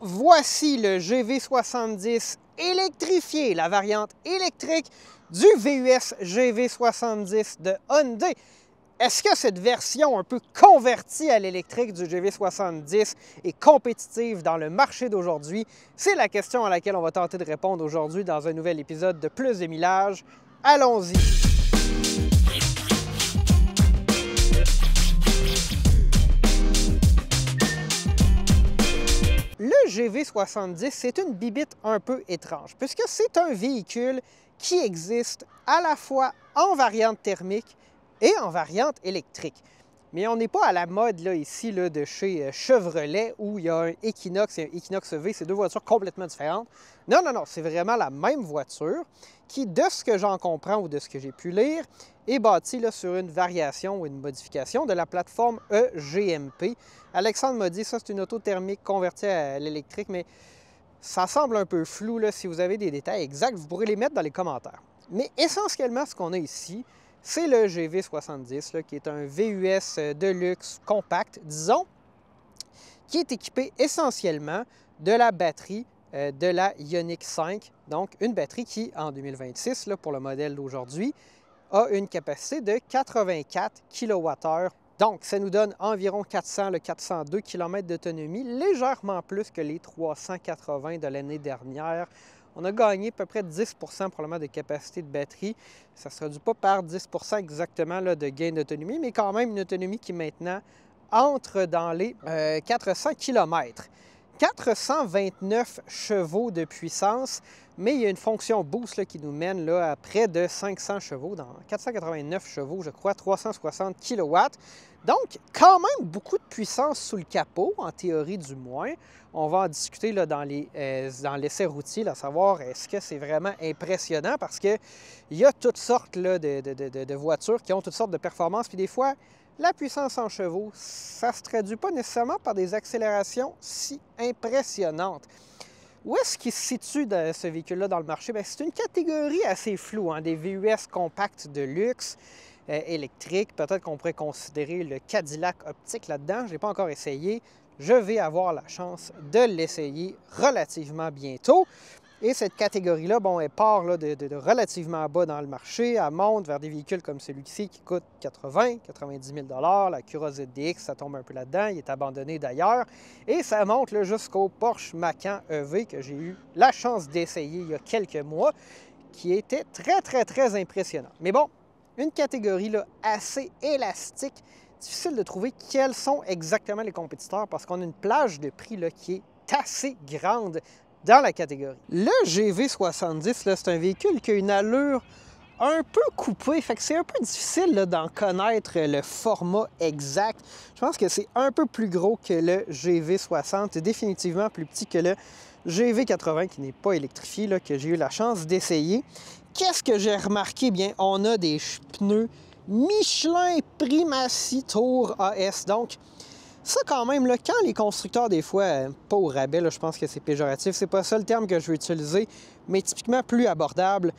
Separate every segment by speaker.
Speaker 1: Voici le GV70 électrifié, la variante électrique du VUS GV70 de Hyundai. Est-ce que cette version un peu convertie à l'électrique du GV70 est compétitive dans le marché d'aujourd'hui? C'est la question à laquelle on va tenter de répondre aujourd'hui dans un nouvel épisode de Plus de millage. Allons-y! Le GV70, c'est une bibite un peu étrange, puisque c'est un véhicule qui existe à la fois en variante thermique et en variante électrique. Mais on n'est pas à la mode là, ici là, de chez Chevrolet où il y a un Equinox et un Equinox EV, c'est deux voitures complètement différentes. Non, c'est vraiment la même voiture qui, de ce que j'en comprends ou de ce que j'ai pu lire, est bâtie là, sur une variation ou une modification de la plateforme EGMP. Alexandre m'a dit ça, c'est une auto thermique convertie à l'électrique, mais ça semble un peu flou. Là. Si vous avez des détails exacts, vous pourrez les mettre dans les commentaires. Mais essentiellement, ce qu'on a ici, c'est le GV70, là, qui est un VUS de luxe compact, disons, qui est équipé essentiellement de la batterie de la Ioniq 5. Donc, une batterie qui, en 2026, là, pour le modèle d'aujourd'hui, a une capacité de 84 kWh. Donc, ça nous donne environ 402 km d'autonomie, légèrement plus que les 380 de l'année dernière. On a gagné à peu près 10 probablement de capacité de batterie. Ça ne se traduit pas par 10 exactement là, de gain d'autonomie, mais quand même une autonomie qui maintenant entre dans les 400 km. 429 chevaux de puissance, mais il y a une fonction boost là, qui nous mène là, à près de 500 chevaux, dans 489 chevaux, je crois, 360 kW. Donc, quand même beaucoup de puissance sous le capot, en théorie du moins. On va en discuter là, dans l'essai routier, à savoir est-ce que c'est vraiment impressionnant parce qu'il y a toutes sortes là, de voitures qui ont toutes sortes de performances, puis des fois, la puissance en chevaux, ça ne se traduit pas nécessairement par des accélérations si impressionnantes. Où est-ce qu'il se situe ce véhicule-là dans le marché? C'est une catégorie assez floue, hein, des VUS compacts de luxe, électriques. Peut-être qu'on pourrait considérer le Cadillac optique là-dedans. Je ne l'ai pas encore essayé. Je vais avoir la chance de l'essayer relativement bientôt. Et cette catégorie-là, bon, elle part là, de relativement bas dans le marché. Elle monte vers des véhicules comme celui-ci qui coûte 90 000 $. La Cura ZDX, ça tombe un peu là-dedans. Il est abandonné d'ailleurs. Et ça monte là, jusqu'au Porsche Macan EV que j'ai eu la chance d'essayer il y a quelques mois, qui était très impressionnant. Mais bon, une catégorie là, assez élastique. Difficile de trouver quels sont exactement les compétiteurs parce qu'on a une plage de prix là, qui est assez grande dans la catégorie. Le GV70, c'est un véhicule qui a une allure un peu coupée, fait que c'est un peu difficile d'en connaître le format exact. Je pense que c'est un peu plus gros que le GV60 et définitivement plus petit que le GV80 qui n'est pas électrifié, là, que j'ai eu la chance d'essayer. Qu'est-ce que j'ai remarqué? Bien, on a des pneus Michelin Primacy Tour AS, donc ça, quand même, là, quand les constructeurs, des fois, pas au rabais, là, je pense que c'est péjoratif, c'est pas ça le terme que je veux utiliser, mais typiquement plus abordable,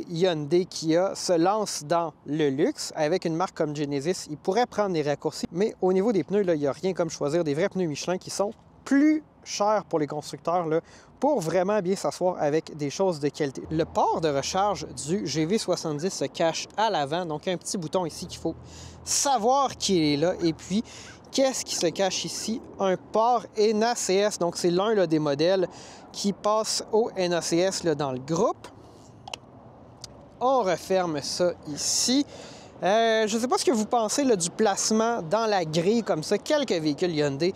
Speaker 1: Hyundai, Kia se lance dans le luxe avec une marque comme Genesis. Ils pourraient prendre des raccourcis, mais au niveau des pneus, il n'y a rien comme choisir des vrais pneus Michelin qui sont plus chers pour les constructeurs là, pour vraiment bien s'asseoir avec des choses de qualité. Le port de recharge du GV70 se cache à l'avant, donc il y a un petit bouton ici qu'il faut savoir qu'il est là, et puis qu'est-ce qui se cache ici? Un port NACS, donc c'est l'un des modèles qui passe au NACS là, dans le groupe. On referme ça ici. Je ne sais pas ce que vous pensez là, du placement dans la grille comme ça. Quelques véhicules Hyundai,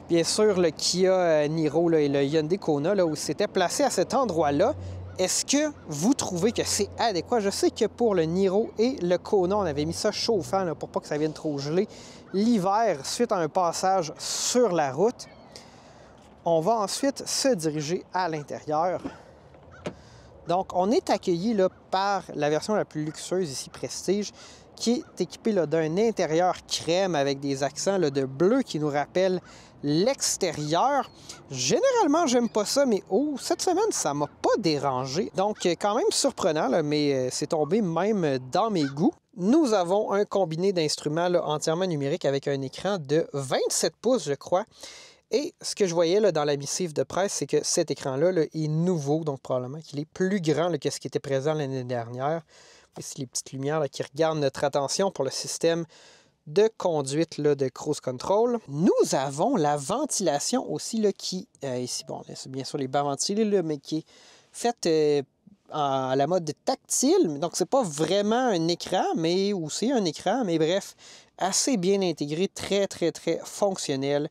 Speaker 1: bien sûr le Kia Niro là, et le Hyundai Kona là, où c'était placé à cet endroit-là. Est-ce que vous trouvez que c'est adéquat? Je sais que pour le Niro et le Kona, on avait mis ça chauffant là, pour pas que ça vienne trop geler l'hiver suite à un passage sur la route. On va ensuite se diriger à l'intérieur. Donc, on est accueilli là, par la version la plus luxueuse ici, Prestige, qui est équipée d'un intérieur crème avec des accents là, de bleu qui nous rappellent l'extérieur. Généralement, j'aime pas ça, mais cette semaine, ça m'a pas dérangé. Donc, quand même surprenant, là, mais c'est tombé même dans mes goûts. Nous avons un combiné d'instruments entièrement numérique avec un écran de 27 pouces, je crois. Et ce que je voyais là, dans la missive de presse, c'est que cet écran-là là, est nouveau, donc probablement qu'il est plus grand là, que ce qui était présent l'année dernière. Ici, les petites lumières là, qui regardent notre attention pour le système de conduite là, de cruise control. Nous avons la ventilation aussi là, qui, ici, bon, c'est bien sûr les bas ventilés, là, mais qui est faite à la mode tactile. Donc, c'est pas vraiment un écran, mais aussi un écran, mais bref, assez bien intégré, très, très, très fonctionnel.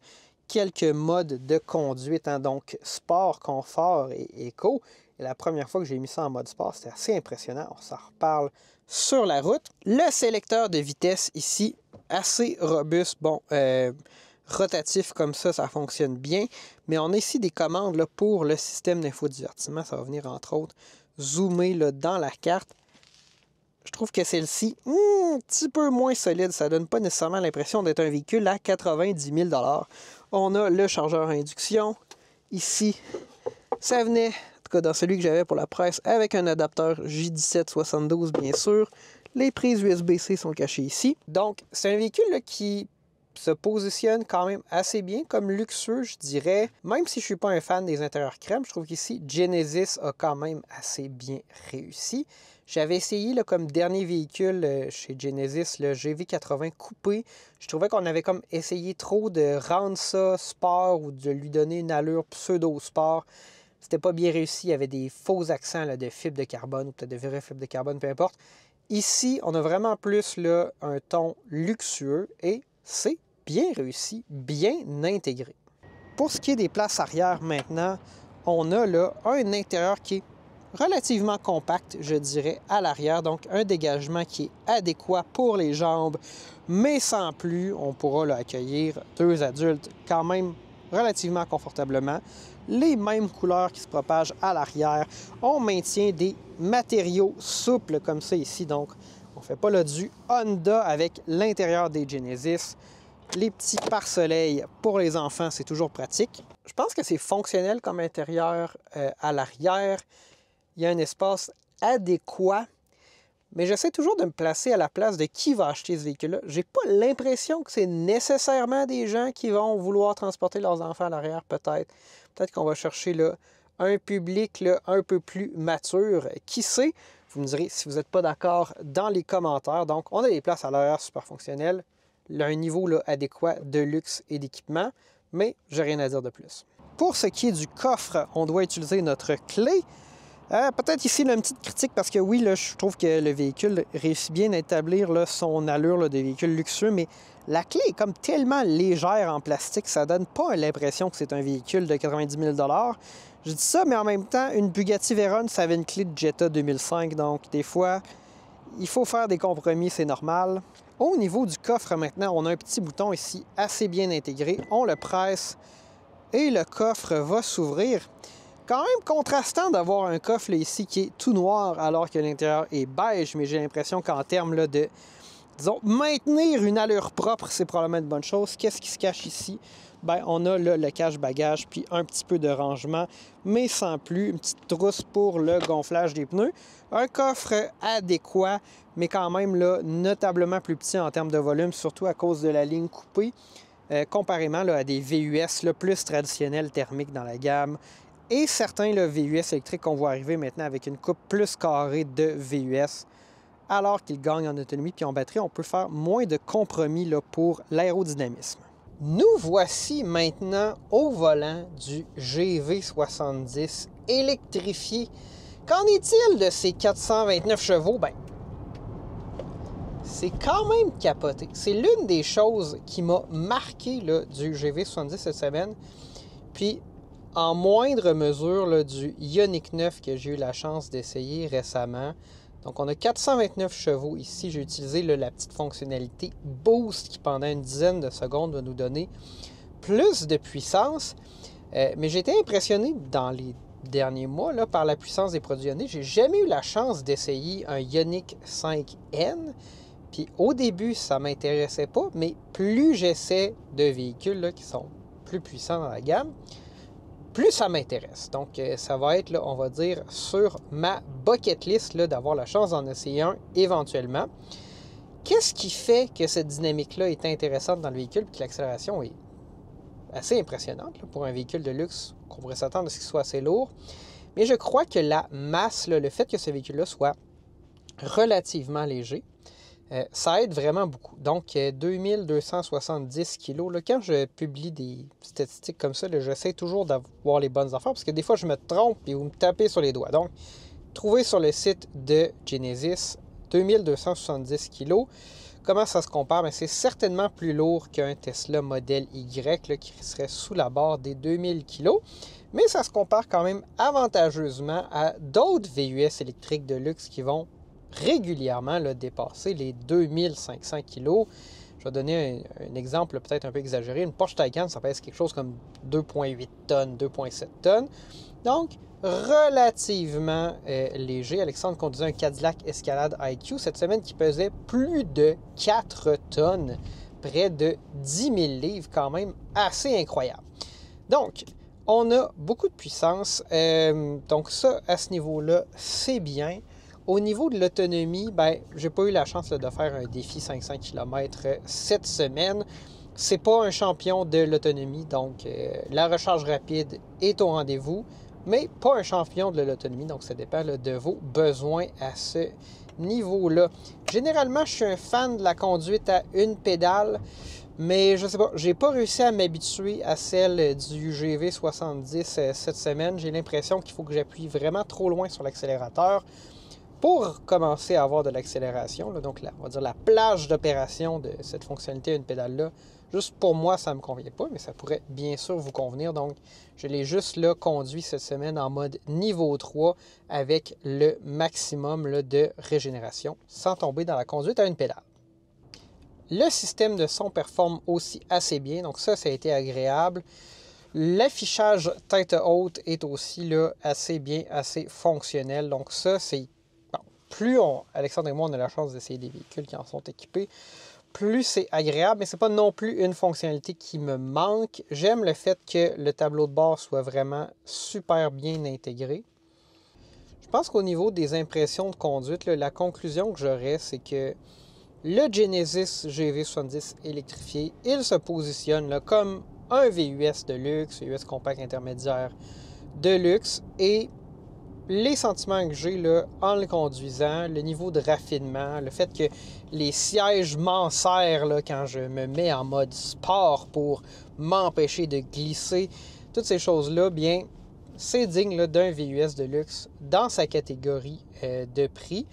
Speaker 1: Quelques modes de conduite, hein, donc sport, confort et éco. Et la première fois que j'ai mis ça en mode sport, c'était assez impressionnant. On s'en reparle sur la route. Le sélecteur de vitesse ici, assez robuste. Bon, rotatif comme ça fonctionne bien. Mais on a ici des commandes là, pour le système d'infodivertissement. Ça va venir, entre autres, zoomer là, dans la carte. Je trouve que celle-ci, un petit peu moins solide. Ça ne donne pas nécessairement l'impression d'être un véhicule à 90 000 $. On a le chargeur à induction. Ici, ça venait, en tout cas dans celui que j'avais pour la presse, avec un adapteur J1772, bien sûr. Les prises USB-C sont cachées ici. Donc, c'est un véhicule là, qui se positionne quand même assez bien comme luxueux, je dirais. Même si je ne suis pas un fan des intérieurs crème, je trouve qu'ici, Genesis a quand même assez bien réussi. J'avais essayé là, comme dernier véhicule chez Genesis, le GV80 coupé. Je trouvais qu'on avait comme essayé trop de rendre ça sport ou de lui donner une allure pseudo-sport. C'était pas bien réussi. Il y avait des faux accents là, de fibre de carbone ou peut-être de vraie fibre de carbone, peu importe. Ici, on a vraiment plus là, un ton luxueux et c'est bien réussi, bien intégré. Pour ce qui est des places arrière maintenant, on a là un intérieur qui est relativement compact, je dirais, à l'arrière. Donc, un dégagement qui est adéquat pour les jambes, mais sans plus. On pourra là, accueillir 2 adultes quand même relativement confortablement. Les mêmes couleurs qui se propagent à l'arrière. On maintient des matériaux souples comme ça ici. Donc, on ne fait pas là, du Honda avec l'intérieur des Genesis. Les petits pare-soleil pour les enfants, c'est toujours pratique. Je pense que c'est fonctionnel comme intérieur à l'arrière. Il y a un espace adéquat, mais j'essaie toujours de me placer à la place de qui va acheter ce véhicule-là. J'ai pas l'impression que c'est nécessairement des gens qui vont vouloir transporter leurs enfants à l'arrière, peut-être. Peut-être qu'on va chercher là, un public là, un peu plus mature. Qui sait? Vous me direz si vous n'êtes pas d'accord dans les commentaires. Donc, on a des places à l'arrière super fonctionnelles, un niveau là, adéquat de luxe et d'équipement, mais j'ai rien à dire de plus. Pour ce qui est du coffre, on doit utiliser notre clé. Peut-être ici là, une petite critique parce que oui, là, je trouve que le véhicule réussit bien à établir là, son allure là, de véhicule luxueux, mais la clé est comme tellement légère en plastique, ça donne pas l'impression que c'est un véhicule de 90 000 $. Je dis ça, mais en même temps, une Bugatti Veyron, ça avait une clé de Jetta 2005, donc des fois, il faut faire des compromis, c'est normal. Au niveau du coffre maintenant, on a un petit bouton ici assez bien intégré. On le presse et le coffre va s'ouvrir. Quand même contrastant d'avoir un coffre là, ici qui est tout noir alors que l'intérieur est beige, mais j'ai l'impression qu'en termes là, de, disons, maintenir une allure propre, c'est probablement une bonne chose. Qu'est-ce qui se cache ici? Bien, on a là, le cache-bagage puis un petit peu de rangement, mais sans plus. Une petite trousse pour le gonflage des pneus. Un coffre adéquat, mais quand même là, notablement plus petit en termes de volume, surtout à cause de la ligne coupée, comparément là, à des VUS là, plus traditionnels thermiques dans la gamme. Et certains là, VUS électriques qu'on voit arriver maintenant avec une coupe plus carrée de VUS, alors qu'ils gagnent en autonomie puis en batterie, on peut faire moins de compromis là, pour l'aérodynamisme. Nous voici maintenant au volant du GV70 électrifié. Qu'en est-il de ces 429 chevaux? Ben, c'est quand même capoté. C'est l'une des choses qui m'a marqué là, du GV70 cette semaine. Puis, en moindre mesure là, du Ioniq 9 que j'ai eu la chance d'essayer récemment. Donc, on a 429 chevaux ici. J'ai utilisé là, la petite fonctionnalité Boost qui, pendant une dizaine de secondes, va nous donner plus de puissance. Mais j'ai été impressionné dans les derniers mois là, par la puissance des produits Ioniq. J'ai jamais eu la chance d'essayer un Ioniq 5N. Puis, au début, ça ne m'intéressait pas. Mais plus j'essaie de véhicules là, qui sont plus puissants dans la gamme, plus ça m'intéresse. Donc, ça va être, là, on va dire, sur ma bucket list d'avoir la chance d'en essayer un éventuellement. Qu'est-ce qui fait que cette dynamique-là est intéressante dans le véhicule et que l'accélération est assez impressionnante là, pour un véhicule de luxe qu'on pourrait s'attendre à ce qu'il soit assez lourd. Mais je crois que la masse, là, le fait que ce véhicule-là soit relativement léger, ça aide vraiment beaucoup. Donc, 2270 kg. Là, quand je publie des statistiques comme ça, j'essaie toujours d'avoir les bonnes affaires parce que des fois, je me trompe et vous me tapez sur les doigts. Donc, trouvez sur le site de Genesis 2270 kg. Comment ça se compare? C'est certainement plus lourd qu'un Tesla Model Y là, qui serait sous la barre des 2000 kg. Mais ça se compare quand même avantageusement à d'autres VUS électriques de luxe qui vont régulièrement là, dépasser les 2500 kg. Je vais donner un exemple peut-être un peu exagéré. Une Porsche Taycan, ça pèse quelque chose comme 2,8 tonnes, 2,7 tonnes. Donc, relativement léger. Alexandre conduisait un Cadillac Escalade IQ cette semaine qui pesait plus de 4 tonnes, près de 10 000 livres, quand même assez incroyable. Donc, on a beaucoup de puissance. Donc ça, à ce niveau-là, c'est bien. Au niveau de l'autonomie, j'ai pas eu la chance là, de faire un défi 500 km cette semaine. C'est pas un champion de l'autonomie, donc la recharge rapide est au rendez-vous, mais pas un champion de l'autonomie, donc ça dépend là, de vos besoins à ce niveau-là. Généralement, je suis un fan de la conduite à une pédale, mais je sais pas, j'ai pas réussi à m'habituer à celle du GV70 cette semaine. J'ai l'impression qu'il faut que j'appuie vraiment trop loin sur l'accélérateur pour commencer à avoir de l'accélération. Donc, on va dire la plage d'opération de cette fonctionnalité à une pédale-là, juste pour moi, ça ne me convient pas, mais ça pourrait bien sûr vous convenir. Donc, je l'ai juste là conduit cette semaine en mode niveau 3 avec le maximum là, de régénération sans tomber dans la conduite à une pédale. Le système de son performe aussi assez bien, donc ça a été agréable. L'affichage tête haute est aussi là, assez bien, assez fonctionnel. Donc ça, c'est... Bon, plus Alexandre et moi, on a la chance d'essayer des véhicules qui en sont équipés, plus c'est agréable, mais c'est pas non plus une fonctionnalité qui me manque. J'aime le fait que le tableau de bord soit vraiment super bien intégré. Je pense qu'au niveau des impressions de conduite, là, la conclusion que j'aurais, c'est que le Genesis GV70 électrifié, il se positionne là, comme un VUS de luxe, VUS compact intermédiaire de luxe. Et les sentiments que j'ai là, en le conduisant, le niveau de raffinement, le fait que les sièges m'enserrent là, quand je me mets en mode sport pour m'empêcher de glisser, toutes ces choses-là, bien, c'est digne là, d'un VUS de luxe dans sa catégorie de prix.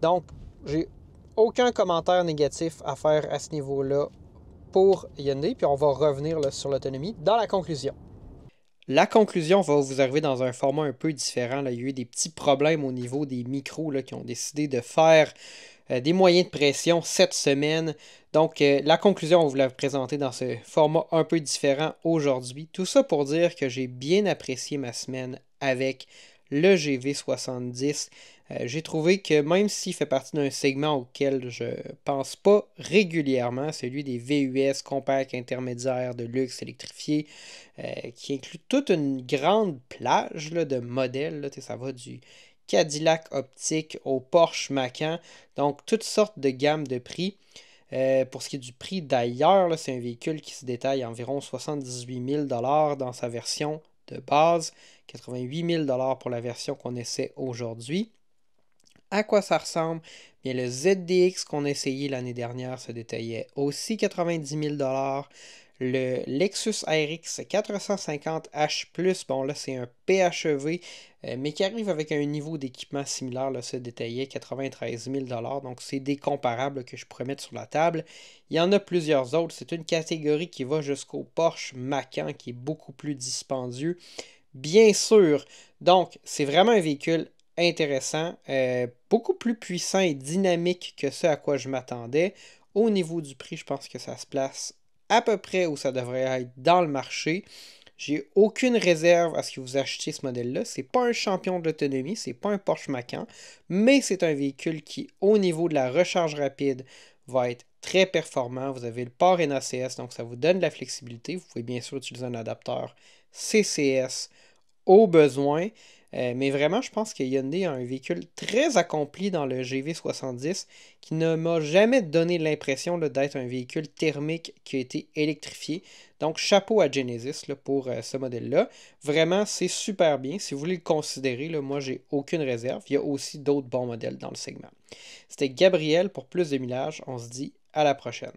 Speaker 1: Donc, j'ai aucun commentaire négatif à faire à ce niveau-là pour Hyundai, puis on va revenir là, sur l'autonomie dans la conclusion. La conclusion va vous arriver dans un format un peu différent. Là, il y a eu des petits problèmes au niveau des micros là, qui ont décidé de faire des moyens de pression cette semaine. Donc, la conclusion, on va vous la présenter dans ce format un peu différent aujourd'hui. Tout ça pour dire que j'ai bien apprécié ma semaine avec le GV70. J'ai trouvé que même s'il fait partie d'un segment auquel je pense pas régulièrement, celui des VUS compact intermédiaires de luxe électrifiés, qui inclut toute une grande plage là, de modèles. Là, ça va du Cadillac optique au Porsche Macan, donc toutes sortes de gammes de prix. Pour ce qui est du prix d'ailleurs, c'est un véhicule qui se détaille à environ 78 000 $ dans sa version de base, 88 000 $ pour la version qu'on essaie aujourd'hui. À quoi ça ressemble? Bien, le ZDX qu'on a essayé l'année dernière se détaillait aussi 90 000 $. Le Lexus RX 450H+, bon là c'est un PHEV, mais qui arrive avec un niveau d'équipement similaire, là, se détaillait 93 000 $. Donc c'est des comparables que je pourrais mettre sur la table. Il y en a plusieurs autres. C'est une catégorie qui va jusqu'au Porsche Macan, qui est beaucoup plus dispendieux, bien sûr. Donc c'est vraiment un véhicule intéressant, beaucoup plus puissant et dynamique que ce à quoi je m'attendais. Au niveau du prix, je pense que ça se place à peu près où ça devrait être dans le marché. J'ai aucune réserve à ce que vous achetiez ce modèle-là. C'est pas un champion de l'autonomie, c'est pas un Porsche Macan, mais c'est un véhicule qui, au niveau de la recharge rapide, va être très performant. Vous avez le port NACS, donc ça vous donne de la flexibilité. Vous pouvez bien sûr utiliser un adapteur CCS au besoin. Mais vraiment, je pense que Hyundai a un véhicule très accompli dans le GV70 qui ne m'a jamais donné l'impression là, d'être un véhicule thermique qui a été électrifié. Donc, chapeau à Genesis là, pour ce modèle-là. Vraiment, c'est super bien. Si vous voulez le considérer, là, moi, j'ai aucune réserve. Il y a aussi d'autres bons modèles dans le segment. C'était Gabriel pour plus de millage. On se dit à la prochaine.